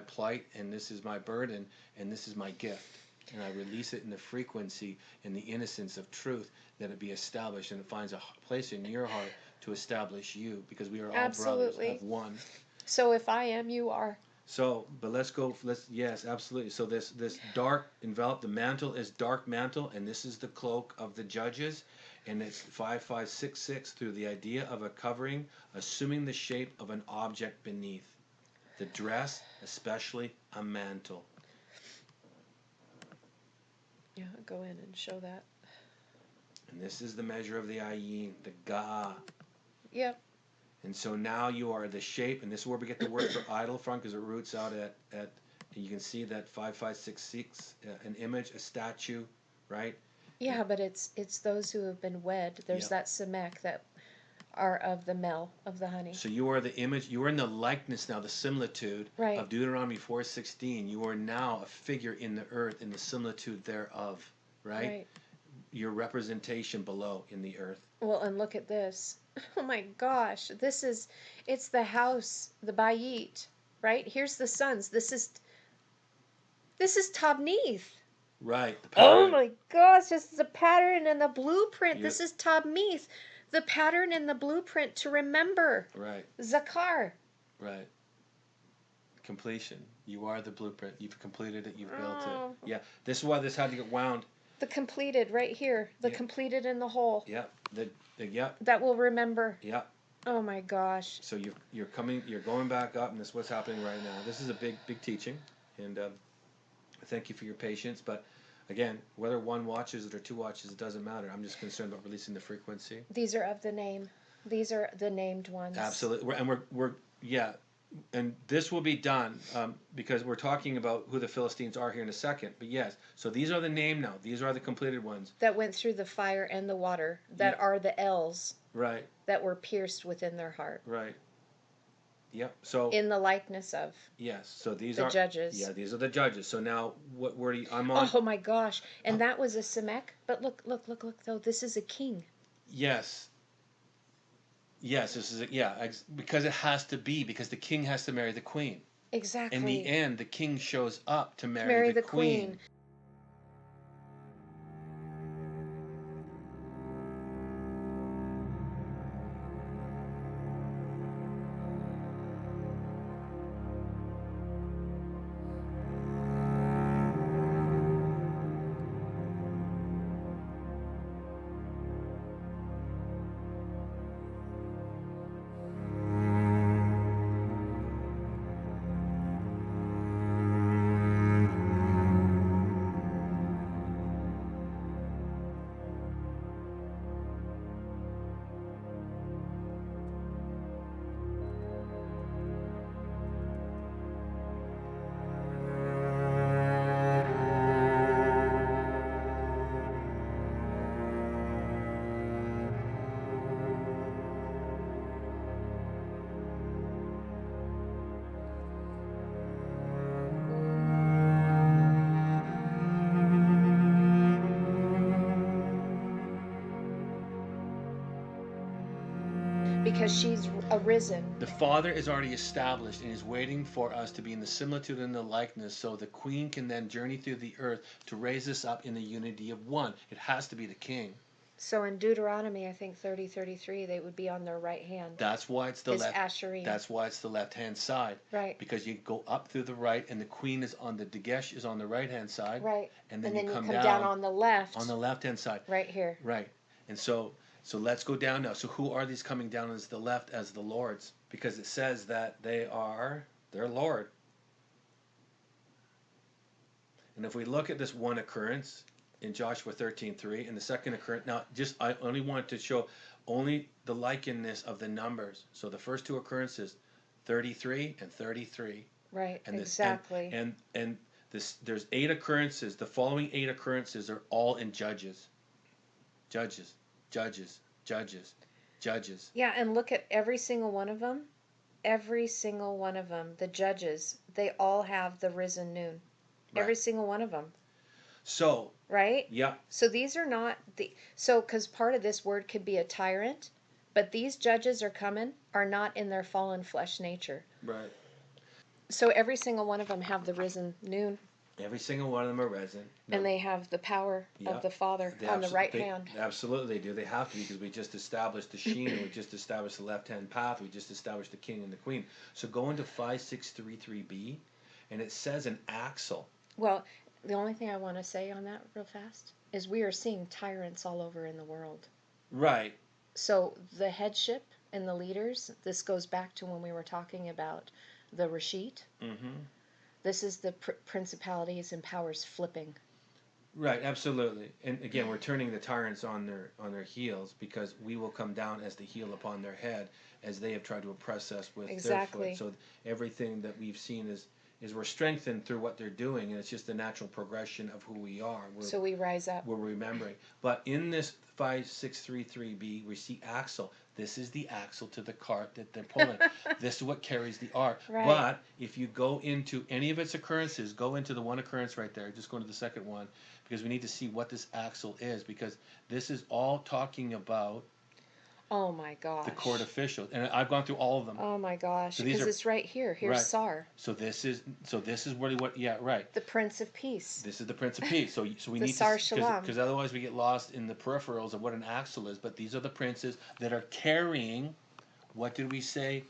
[SPEAKER 1] plight and this is my burden and this is my gift. And I release it in the frequency and the innocence of truth that it be established, and it finds a place in your heart to establish you, because we are all brothers of one.
[SPEAKER 2] So if I am, you are.
[SPEAKER 1] So, but yes, absolutely. So this dark envelop, the mantle is dark mantle, and this is the cloak of the judges, and it's 5566 through the idea of a covering, assuming the shape of an object beneath. The dress, especially a mantle.
[SPEAKER 2] Yeah, go in and show that.
[SPEAKER 1] And this is the measure of the ayin, the ga.
[SPEAKER 2] Yep.
[SPEAKER 1] And so now you are the shape, and this is where we get the word for idol from, because it roots out at you can see that 5566, an image, a statue, right?
[SPEAKER 2] Yeah, but it's those who have been wed. There's that samek that are of the male of the honey.
[SPEAKER 1] So you are the image, you are in the likeness now, the similitude of Deuteronomy 4:16. You are now a figure in the earth, in the similitude thereof, right? Your representation below in the earth.
[SPEAKER 2] Well, and look at this. Oh my gosh, it's the house, the Bayit, right? Here's the sons. This is Tabnith.
[SPEAKER 1] Right.
[SPEAKER 2] Oh my gosh, this is a pattern and the blueprint. This is Tabnith. The pattern and the blueprint to remember.
[SPEAKER 1] Right.
[SPEAKER 2] Zakar.
[SPEAKER 1] Right. Completion. You are the blueprint. You've completed it. You've built it. Yeah. This is why this had to get wound.
[SPEAKER 2] The completed right here. The completed in the whole.
[SPEAKER 1] Yeah.
[SPEAKER 2] That will remember.
[SPEAKER 1] Yeah.
[SPEAKER 2] Oh my gosh.
[SPEAKER 1] So you're going back up, and this is what's happening right now. This is a big teaching, and thank you for your patience. But again, whether one watches it or two watches, it doesn't matter. I'm just concerned about releasing the frequency.
[SPEAKER 2] These are of the name. These are the named ones.
[SPEAKER 1] Absolutely, and we're and this will be done because we're talking about who the Philistines are here in a second. But yes, so these are the name now. These are the completed ones
[SPEAKER 2] that went through the fire and the water. That are the L's.
[SPEAKER 1] Right.
[SPEAKER 2] That were pierced within their heart.
[SPEAKER 1] Right. Yep. So
[SPEAKER 2] in the likeness of.
[SPEAKER 1] Yes. So these
[SPEAKER 2] are
[SPEAKER 1] the
[SPEAKER 2] judges.
[SPEAKER 1] Yeah, these are the judges. So now what word I'm on?
[SPEAKER 2] Oh my gosh! And that was a samek. But look! Though this is a king.
[SPEAKER 1] Yes. Yes, this is because it has to be, because the king has to marry the queen.
[SPEAKER 2] Exactly.
[SPEAKER 1] In the end, the king shows up to marry the queen.
[SPEAKER 2] Because she's arisen.
[SPEAKER 1] The Father is already established and is waiting for us to be in the similitude and the likeness, so the queen can then journey through the earth to raise us up in the unity of one. It has to be the king.
[SPEAKER 2] So in Deuteronomy, I think 30:33, they would be on their right hand.
[SPEAKER 1] That's why it's the left.
[SPEAKER 2] Asherim.
[SPEAKER 1] That's why it's the left-hand side.
[SPEAKER 2] Right.
[SPEAKER 1] Because you go up through the right, and the queen is on the Dagesh is on the right-hand side.
[SPEAKER 2] Right.
[SPEAKER 1] And then you come
[SPEAKER 2] down on the left.
[SPEAKER 1] On the left-hand side.
[SPEAKER 2] Right here.
[SPEAKER 1] Right. And so let's go down now. So who are these coming down as the left as the lords? Because it says that they are their lord. And if we look at this one occurrence in Joshua 13:3, and the second occurrence, now I only wanted to show only the likenness of the numbers. So the first two occurrences, 33 and 33.
[SPEAKER 2] Right.
[SPEAKER 1] And
[SPEAKER 2] exactly.
[SPEAKER 1] And there's 8 occurrences. The following 8 occurrences are all in Judges. Judges.
[SPEAKER 2] Yeah, and look at every single one of them. Every single one of them, the judges, they all have the risen noon. Right. Every single one of them.
[SPEAKER 1] So.
[SPEAKER 2] Right?
[SPEAKER 1] Yeah.
[SPEAKER 2] So these are not because part of this word could be a tyrant, but these judges are not in their fallen flesh nature.
[SPEAKER 1] Right.
[SPEAKER 2] So every single one of them have the risen noon.
[SPEAKER 1] Every single one of them are risen.
[SPEAKER 2] No. And they have the power of the Father on the right hand.
[SPEAKER 1] Absolutely, they do. They have to, because we just established the Sheen, and we just established the left-hand path. We just established the king and the queen. So go into 5633b, and it says an axle.
[SPEAKER 2] Well, the only thing I want to say on that real fast is we are seeing tyrants all over in the world.
[SPEAKER 1] Right.
[SPEAKER 2] So the headship and the leaders, this goes back to when we were talking about the Rashid.
[SPEAKER 1] Mm-hmm.
[SPEAKER 2] This is the principalities and powers flipping.
[SPEAKER 1] Right, absolutely. And again, we're turning the tyrants on their heels, because we will come down as the heel upon their head, as they have tried to oppress us with their foot.
[SPEAKER 2] Exactly.
[SPEAKER 1] So everything that we've seen is we're strengthened through what they're doing, and it's just the natural progression of who we are.
[SPEAKER 2] So we rise up.
[SPEAKER 1] We're remembering. But in this 5633b, we see axle. This is the axle to the cart that they're pulling. This is what carries the ark.
[SPEAKER 2] Right.
[SPEAKER 1] But if you go into any of its occurrences, go into the one occurrence right there. Just go into the second one, because we need to see what this axle is, because this is all talking about
[SPEAKER 2] Oh my gosh.
[SPEAKER 1] the court officials, and I've gone through all of them.
[SPEAKER 2] Oh my gosh.
[SPEAKER 1] So these
[SPEAKER 2] Because
[SPEAKER 1] are-
[SPEAKER 2] it's right here. Here's
[SPEAKER 1] Right.
[SPEAKER 2] Sar,
[SPEAKER 1] So this is really what. Yeah, right.
[SPEAKER 2] the Prince of Peace.
[SPEAKER 1] This is the Prince of Peace. So we
[SPEAKER 2] The
[SPEAKER 1] need
[SPEAKER 2] Sar
[SPEAKER 1] to,
[SPEAKER 2] Shalom.
[SPEAKER 1] because otherwise we get lost in the peripherals of what an axle is. But these are the princes that are carrying. What did we say?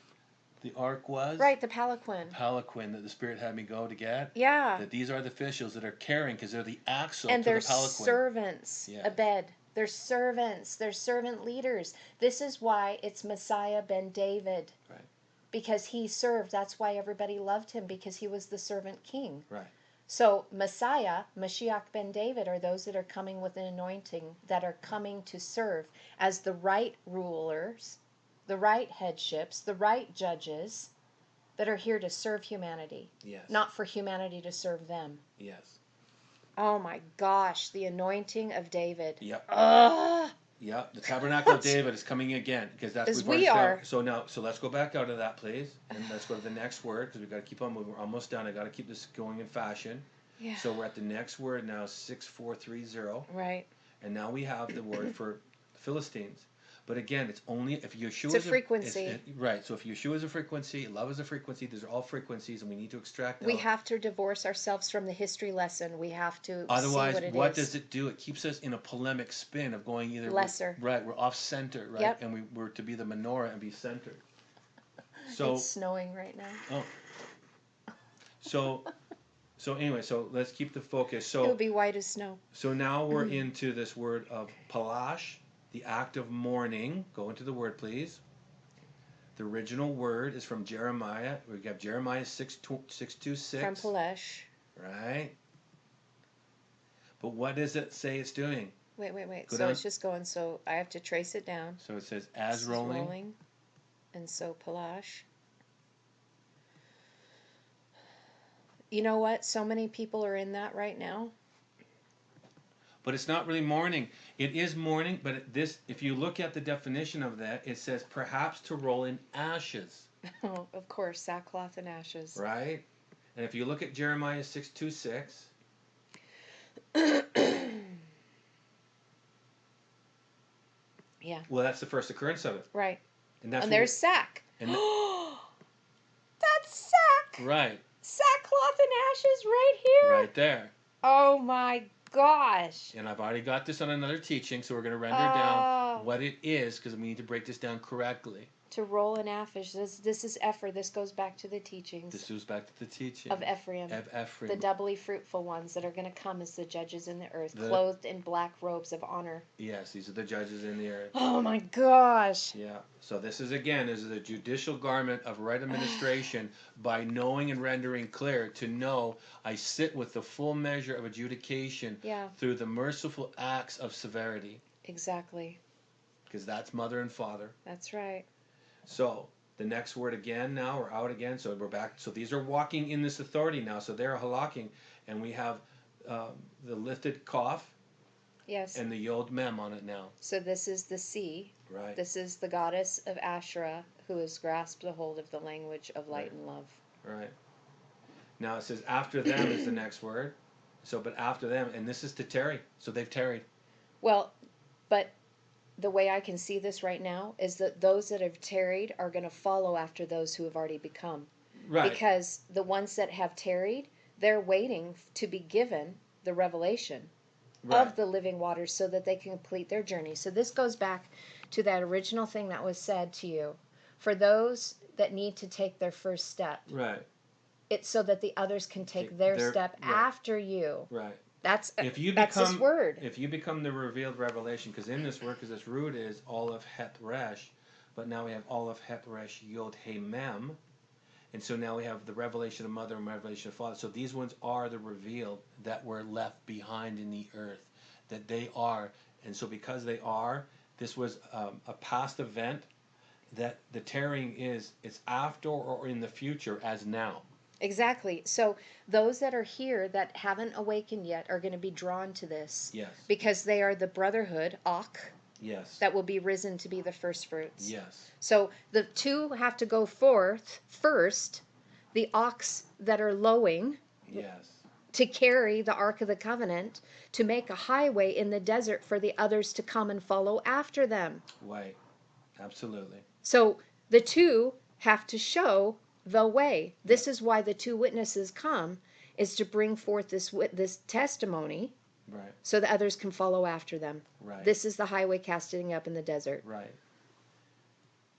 [SPEAKER 1] The ark was
[SPEAKER 2] Right, the palanquin.
[SPEAKER 1] Palanquin that the Spirit had me go to get.
[SPEAKER 2] Yeah.
[SPEAKER 1] That these are the officials that are carrying, because they're the axle
[SPEAKER 2] And
[SPEAKER 1] to
[SPEAKER 2] they're
[SPEAKER 1] the palanquin.
[SPEAKER 2] servants.
[SPEAKER 1] Yeah.
[SPEAKER 2] Abed. They're servants. They're servant leaders. This is why it's Messiah ben David.
[SPEAKER 1] Right.
[SPEAKER 2] Because he served. That's why everybody loved him, because he was the servant king.
[SPEAKER 1] Right.
[SPEAKER 2] So Messiah, Mashiach ben David, are those that are coming with an anointing, that are coming to serve as the right rulers, the right headships, the right judges, that are here to serve humanity.
[SPEAKER 1] Yes.
[SPEAKER 2] Not for humanity to serve them.
[SPEAKER 1] Yes.
[SPEAKER 2] Oh my gosh, the anointing of David.
[SPEAKER 1] Yep.
[SPEAKER 2] Ugh.
[SPEAKER 1] Yep. The tabernacle of David is coming again, because that's
[SPEAKER 2] As
[SPEAKER 1] what
[SPEAKER 2] we are.
[SPEAKER 1] So let's go back out of that, please, and let's go to the next word, because we've got to keep on moving. We're almost done. I got to keep this going in fashion.
[SPEAKER 2] Yeah.
[SPEAKER 1] So we're at the next word now, 6430,
[SPEAKER 2] Right.
[SPEAKER 1] and now we have the word for Philistines. But again, it's only if Yeshua
[SPEAKER 2] It's a frequency.
[SPEAKER 1] Right. So if Yeshua is a frequency, love is a frequency. These are all frequencies, and we need to extract.
[SPEAKER 2] We have to divorce ourselves from the history lesson. We have to
[SPEAKER 1] Otherwise,
[SPEAKER 2] see what it is.
[SPEAKER 1] what does it do? It keeps us in a polemic spin of going either
[SPEAKER 2] Lesser.
[SPEAKER 1] We're off center, right?
[SPEAKER 2] Yep.
[SPEAKER 1] And we're to be the menorah and be centered. So
[SPEAKER 2] It's snowing right now.
[SPEAKER 1] So anyway, so let's keep the focus.
[SPEAKER 2] It'll
[SPEAKER 1] So
[SPEAKER 2] be white as snow.
[SPEAKER 1] so now we're into this word of palash, the act of mourning. Go into the word, please. The original word is from Jeremiah. We have Jeremiah 6:26.
[SPEAKER 2] From Pelesh.
[SPEAKER 1] Right. But what does it say it's doing?
[SPEAKER 2] Wait.
[SPEAKER 1] Go
[SPEAKER 2] So
[SPEAKER 1] down.
[SPEAKER 2] it's just going, so I have to trace it down.
[SPEAKER 1] So it says
[SPEAKER 2] This
[SPEAKER 1] as
[SPEAKER 2] is
[SPEAKER 1] rolling.
[SPEAKER 2] And so Palash. You know what? So many people are in that right now.
[SPEAKER 1] But it's not really mourning. It is mourning, but if you look at the definition of that, it says perhaps to roll in ashes.
[SPEAKER 2] Oh, of course, sackcloth and ashes.
[SPEAKER 1] Right? And if you look at Jeremiah 6:26.
[SPEAKER 2] Yeah.
[SPEAKER 1] Well, that's the first occurrence of it.
[SPEAKER 2] Right.
[SPEAKER 1] And that's
[SPEAKER 2] And there's sack.
[SPEAKER 1] And
[SPEAKER 2] That's sack.
[SPEAKER 1] right.
[SPEAKER 2] Sackcloth and ashes right here.
[SPEAKER 1] Right there.
[SPEAKER 2] Oh my gosh.
[SPEAKER 1] And I've already got this on another teaching, so we're going to render
[SPEAKER 2] Oh.
[SPEAKER 1] down what it is, because we need to break this down correctly.
[SPEAKER 2] To roll an ashes. This is Ephraim. This goes back to the teachings
[SPEAKER 1] This goes back to the teaching
[SPEAKER 2] of Ephraim.
[SPEAKER 1] Ephraim.
[SPEAKER 2] The doubly fruitful ones that are going to come as the judges in the earth,
[SPEAKER 1] The-
[SPEAKER 2] clothed in black robes of honor.
[SPEAKER 1] Yes, these are the judges in the earth.
[SPEAKER 2] Oh my gosh.
[SPEAKER 1] Yeah. So this is the judicial garment of right administration, by knowing and rendering clear, to know I sit with the full measure of adjudication
[SPEAKER 2] Yeah,
[SPEAKER 1] through the merciful acts of severity,
[SPEAKER 2] exactly.
[SPEAKER 1] because that's mother and father.
[SPEAKER 2] That's right.
[SPEAKER 1] So the next word again, now we're out again, so we're back. So these are walking in this authority now. So they're halaching, and we have the lifted cough
[SPEAKER 2] Yes.
[SPEAKER 1] and the yod mem on it now.
[SPEAKER 2] So this is the sea.
[SPEAKER 1] Right.
[SPEAKER 2] This is the goddess of Asherah, who has grasped a hold of the language of light and love.
[SPEAKER 1] Right. Now it says after them is the next word. So, but after them, and this is to tarry. So they've tarried.
[SPEAKER 2] Well, but the way I can see this right now is that those that have tarried are going to follow after those who have already become.
[SPEAKER 1] Right.
[SPEAKER 2] Because the ones that have tarried, they're waiting to be given the revelation of the living waters so that they can complete their journey. So this goes back to that original thing that was said to you. For those that need to take their first step,
[SPEAKER 1] Right.
[SPEAKER 2] it's so that the others can take their step
[SPEAKER 1] right.
[SPEAKER 2] after you.
[SPEAKER 1] Right.
[SPEAKER 2] That's
[SPEAKER 1] If you
[SPEAKER 2] that's
[SPEAKER 1] become
[SPEAKER 2] his word.
[SPEAKER 1] If you become the revealed revelation, because in this word, because this root is Aleph Het Resh, but now we have Aleph Het Resh Yod He Mem, And so now we have the revelation of mother and revelation of father. So these ones are the revealed that were left behind in the earth, that they are. And so because they are, this was a past event, that the tarrying is, it's after or in the future as now.
[SPEAKER 2] Exactly. So those that are here that haven't awakened yet are going to be drawn to this.
[SPEAKER 1] Yes.
[SPEAKER 2] Because they are the brotherhood, Ak,
[SPEAKER 1] Yes.
[SPEAKER 2] that will be risen to be the first fruits.
[SPEAKER 1] Yes.
[SPEAKER 2] So the two have to go forth first, the ox that are lowing.
[SPEAKER 1] Yes.
[SPEAKER 2] To carry the Ark of the Covenant, to make a highway in the desert for the others to come and follow after them.
[SPEAKER 1] Right. Absolutely.
[SPEAKER 2] So the two have to show the way. This is why the two witnesses come, is to bring forth this testimony.
[SPEAKER 1] Right.
[SPEAKER 2] So the others can follow after them.
[SPEAKER 1] Right.
[SPEAKER 2] This is the highway casting up in the desert.
[SPEAKER 1] Right.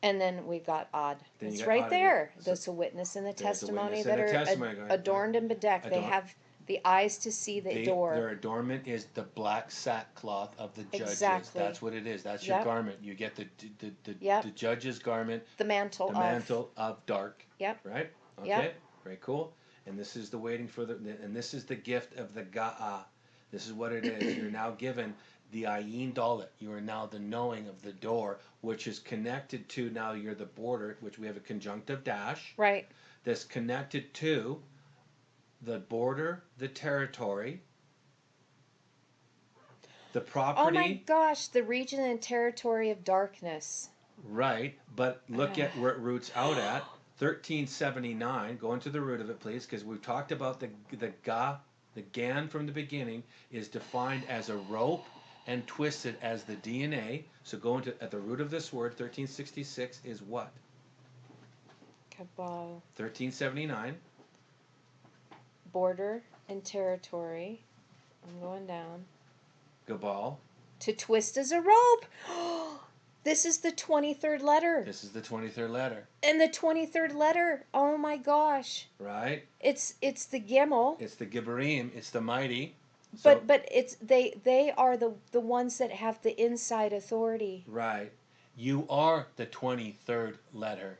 [SPEAKER 2] And then we've got Odd.
[SPEAKER 1] Then
[SPEAKER 2] It's
[SPEAKER 1] got
[SPEAKER 2] right
[SPEAKER 1] Odd
[SPEAKER 2] there.
[SPEAKER 1] again.
[SPEAKER 2] There's a witness and the testimony
[SPEAKER 1] witness
[SPEAKER 2] that
[SPEAKER 1] and a
[SPEAKER 2] are
[SPEAKER 1] testimony, right.
[SPEAKER 2] adorned and bedecked. They have the eyes to see the door.
[SPEAKER 1] Their adornment is the black sackcloth of the judges.
[SPEAKER 2] Exactly.
[SPEAKER 1] That's what it is. That's your garment. You get the judge's garment.
[SPEAKER 2] The mantle.
[SPEAKER 1] The mantle of dark.
[SPEAKER 2] Yep.
[SPEAKER 1] Right? Okay.
[SPEAKER 2] Yep.
[SPEAKER 1] Very cool. And this is the waiting for and this is the gift of the Ga'ah. This is what it is. You're now given the Ayin Dalet. You are now the knowing of the door, which is connected to, now you're the border, which we have a conjunctive dash.
[SPEAKER 2] Right.
[SPEAKER 1] That's connected to the border, the territory, the property.
[SPEAKER 2] Oh my gosh, the region and territory of darkness.
[SPEAKER 1] Right, but look at where it roots out at. 1379, go into the root of it, please, because we've talked about the gan from the beginning is defined as a rope and twisted as the DNA. So go into, at the root of this word, 1366 is what?
[SPEAKER 2] Cabal.
[SPEAKER 1] 1379.
[SPEAKER 2] Border and territory. I'm going down.
[SPEAKER 1] Gabal.
[SPEAKER 2] To twist as a rope. This is the 23rd letter.
[SPEAKER 1] This is the 23rd letter.
[SPEAKER 2] And the 23rd letter, oh my gosh.
[SPEAKER 1] Right?
[SPEAKER 2] It's the Gimel.
[SPEAKER 1] It's the Gibberim. It's the mighty.
[SPEAKER 2] So, but it's they are the ones that have the inside authority.
[SPEAKER 1] Right. You are the 23rd letter.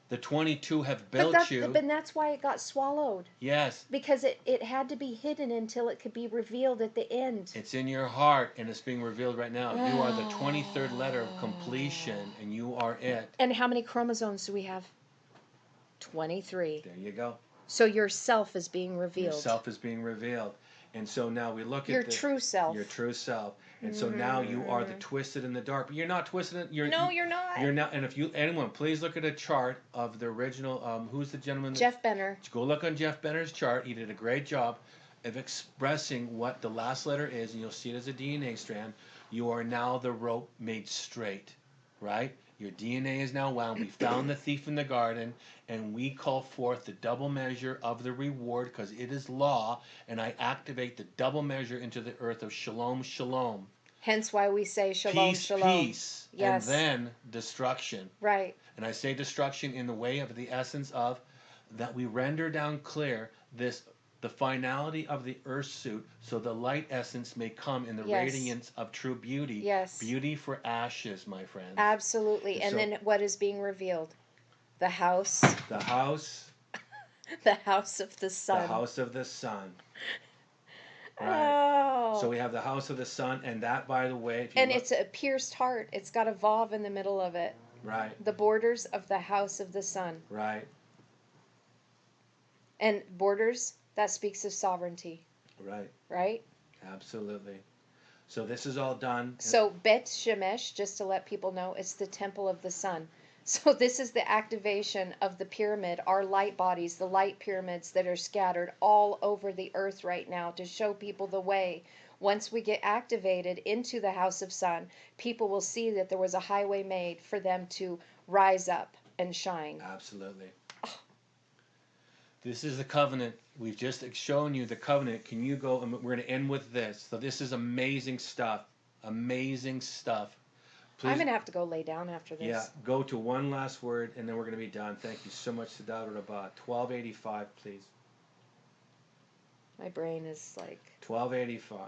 [SPEAKER 1] The 22 have built you.
[SPEAKER 2] But that's why it got swallowed.
[SPEAKER 1] Yes.
[SPEAKER 2] Because it had to be hidden until it could be revealed at the end.
[SPEAKER 1] It's in your heart, and it's being revealed right now. You are the 23rd letter of completion, and you are it.
[SPEAKER 2] And how many chromosomes do we have? 23.
[SPEAKER 1] There you go.
[SPEAKER 2] So yourself is being revealed.
[SPEAKER 1] Yourself is being revealed. And so now we look at
[SPEAKER 2] your true self.
[SPEAKER 1] Your true self. And so now you are the twisted in the dark. But you're not twisted.
[SPEAKER 2] You're not. You're
[SPEAKER 1] not. And if anyone, please look at a chart of the original. Who's the gentleman?
[SPEAKER 2] Jeff Benner.
[SPEAKER 1] Go look on Jeff Benner's chart. He did a great job of expressing what the last letter is, and you'll see it as a DNA strand. You are now the rope made straight, right? Your DNA is now wound. We found the thief in the garden, and we call forth the double measure of the reward because it is law, and I activate the double measure into the earth of shalom, shalom.
[SPEAKER 2] Hence why we say shalom,
[SPEAKER 1] peace,
[SPEAKER 2] shalom.
[SPEAKER 1] Peace,
[SPEAKER 2] yes.
[SPEAKER 1] And then destruction.
[SPEAKER 2] Right.
[SPEAKER 1] And I say destruction in the way of the essence of that we render down clear the finality of the earth suit, so the light essence may come in the radiance of true beauty.
[SPEAKER 2] Yes.
[SPEAKER 1] Beauty for ashes, my friends.
[SPEAKER 2] Absolutely. And so, then what is being revealed? The house.
[SPEAKER 1] The house.
[SPEAKER 2] The house of the sun.
[SPEAKER 1] The house of the sun.
[SPEAKER 2] Right. Oh.
[SPEAKER 1] So we have the house of the sun, and that, by the way,
[SPEAKER 2] it's a pierced heart. It's got a vav in the middle of it.
[SPEAKER 1] Right.
[SPEAKER 2] The borders of the house of the sun.
[SPEAKER 1] Right.
[SPEAKER 2] And borders, that speaks of sovereignty.
[SPEAKER 1] Right.
[SPEAKER 2] Right?
[SPEAKER 1] Absolutely. So this is all done.
[SPEAKER 2] So Bayit Shemesh, just to let people know, it's the temple of the sun. So this is the activation of the pyramid, our light bodies, the light pyramids that are scattered all over the earth right now to show people the way. Once we get activated into the house of sun, people will see that there was a highway made for them to rise up and shine.
[SPEAKER 1] Absolutely. Oh. This is the covenant. We've just shown you the covenant. Can you go, and we're going to end with this. So this is amazing stuff. Amazing stuff. Please,
[SPEAKER 2] I'm going to have to go lay down after this.
[SPEAKER 1] Yeah, go to one last word, and then we're going to be done. Thank you so much, Sadar Rabah. 1285, please.
[SPEAKER 2] My brain is like...
[SPEAKER 1] 1285,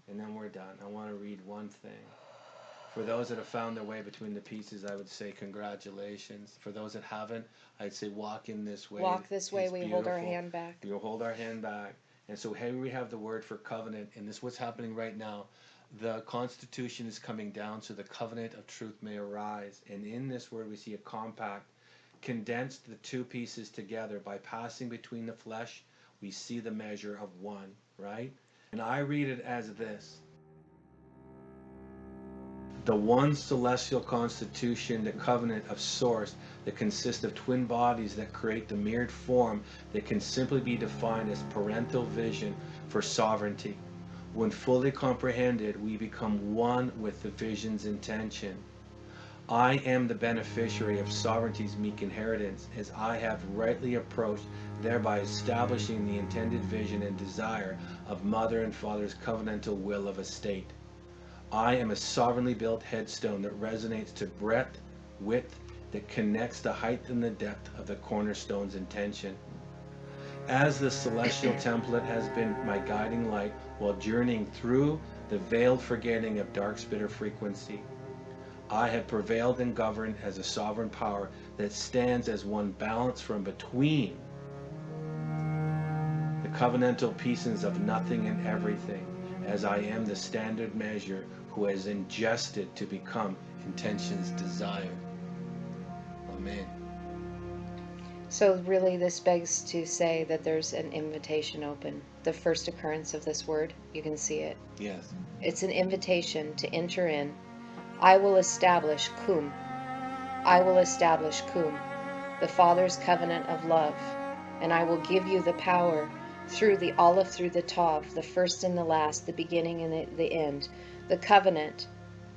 [SPEAKER 1] and then we're done. I want to read one thing. For those that have found their way between the pieces, I would say congratulations. For those that haven't, I'd say walk in this way.
[SPEAKER 2] Walk this way,
[SPEAKER 1] It's
[SPEAKER 2] we hold our
[SPEAKER 1] beautiful.
[SPEAKER 2] hand back.
[SPEAKER 1] We'll hold our hand back. And so here we have the word for covenant, and this is what's happening right now. The Constitution is coming down so the covenant of truth may arise. And in this word we see a compact, condensed the two pieces together. By passing between the flesh, we see the measure of one, right? And I read it as this. The one celestial constitution, the covenant of source, that consists of twin bodies that create the mirrored form that can simply be defined as parental vision for sovereignty. When fully comprehended, we become one with the vision's intention. I am the beneficiary of sovereignty's meek inheritance, as I have rightly approached, thereby establishing the intended vision and desire of mother and father's covenantal will of estate. I am a sovereignly built headstone that resonates to breadth, width, that connects the height and the depth of the cornerstone's intention. As the celestial template has been my guiding light while journeying through the veiled forgetting of dark's bitter frequency, I have prevailed and governed as a sovereign power that stands as one balance from between the covenantal pieces of nothing and everything, as I am the standard measure who has ingested to become intention's desire. Amen.
[SPEAKER 2] So really this begs to say that there's an invitation open. The first occurrence of this word, you can see it.
[SPEAKER 1] Yes.
[SPEAKER 2] It's an invitation to enter in. I will establish cum. I will establish cum, the Father's covenant of love, and I will give you the power through the Aleph, through the Tav, the first and the last, the beginning and the end, the covenant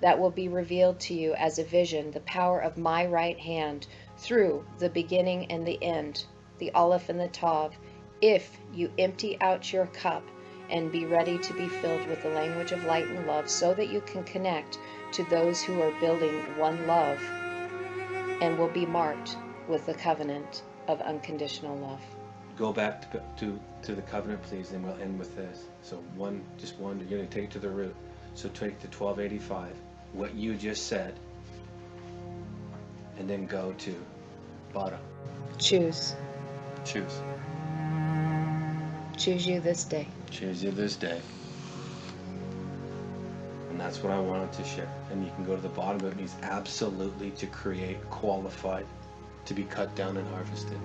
[SPEAKER 2] that will be revealed to you as a vision, the power of my right hand through the beginning and the end, the Aleph and the Tav, if you empty out your cup and be ready to be filled with the language of light and love, so that you can connect to those who are building one love and will be marked with the covenant of unconditional love.
[SPEAKER 1] Go back to the covenant, please, and we'll end with this. So just one, you're going to take it to the root. So take the 1285, what you just said, and then go to bottom.
[SPEAKER 2] Choose.
[SPEAKER 1] Choose.
[SPEAKER 2] Choose you this day.
[SPEAKER 1] Choose you this day. And that's what I wanted to share. And you can go to the bottom, but it means absolutely to create, qualified, to be cut down and harvested.